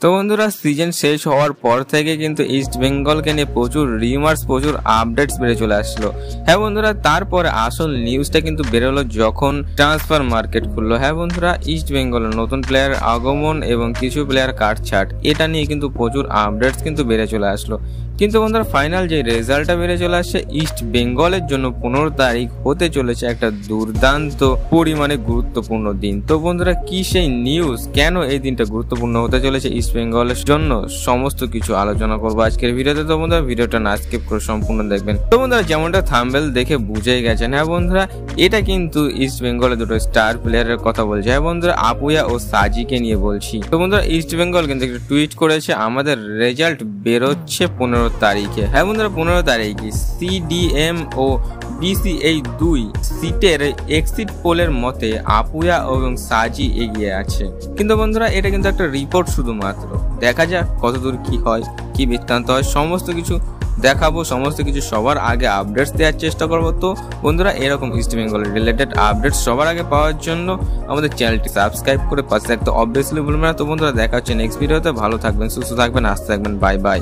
তো বন্ধুরা সিজন শেষ হওয়ার পর থেকে কিন্তু ইস্ট বেঙ্গলকে নিয়ে প্রচুর রিমার্স প্রচুর আপডেটস বেড়ে চলে আসলো। হ্যাঁ বন্ধুরা, তারপরে আসল নিউজটা কিন্তু বেরোলো যখন ট্রান্সফার মার্কেট খুললো। হ্যাঁ বন্ধুরা, ইস্ট বেঙ্গলের নতুন প্লেয়ার আগমন এবং কিছু প্লেয়ার কাটছাট এটা নিয়ে কিন্তু প্রচুর আপডেটস কিন্তু বেড়ে চলে আসলো। কিন্তু বন্ধুরা ফাইনাল যে রেজাল্টটা বেড়ে চলে আসছে ইস্ট বেঙ্গলের জন্য 15 তারিখ হতে চলেছে একটা দুর্দান্ত পরিমাণে গুরুত্বপূর্ণ দিন। তো বন্ধুরা কি সেই নিউজ, কেন এই দিনটা গুরুত্বপূর্ণ হতে চলেছে ইস্ট বেঙ্গলের জন্য, সমস্ত কিছু আলোচনা করবো আজকের ভিডিওতে। তো বন্ধুরা ভিডিওটা না স্কিপ করে সম্পূর্ণ দেখবেন। তো বন্ধুরা যেমনটা থাম্বনেল দেখে বুঝেই গেছেন, হ্যাঁ বন্ধুরা এটা কিন্তু ইস্ট বেঙ্গলের দুটো স্টার প্লেয়ারের কথা বলছে। হ্যাঁ বন্ধুরা আপুয়া ও সাজিকে নিয়ে বলছি। তো বন্ধুরা ইস্ট বেঙ্গল কিন্তু একটা টুইট করেছে, আমাদের রেজাল্ট বেরোচ্ছে 15 তারিখে। হ্যাঁ বন্ধুরা 15 তারিখে সিডিএম ও বিসি এই দুই সিটের এক্সিট পোলের মতে আপুয়া এবং সাজি এগিয়ে আছে। কিন্তু বন্ধুরা এটা কিন্তু একটা রিপোর্ট শুধুমাত্র, দেখা যাক কতদূর কি হয়, কি বৃত্তান্ত হয়, সমস্ত কিছু দেখাবো, সমস্ত কিছু সবার আগে আপডেটস দেওয়ার চেষ্টা করবো। তো বন্ধুরা এরকম ইস্ট বেঙ্গল রিলেটেড আপডেটস সবার আগে পাওয়ার জন্য আমাদের চ্যানেলটি সাবস্ক্রাইব করে পাশে থাকতে অবভিয়াসলি ভুলবেন না। তো বন্ধুরা দেখা হচ্ছে নেক্সট ভিডিওতে। ভালো থাকবেন, সুস্থ থাকবেন, আসতে থাকবেন, বাই বাই।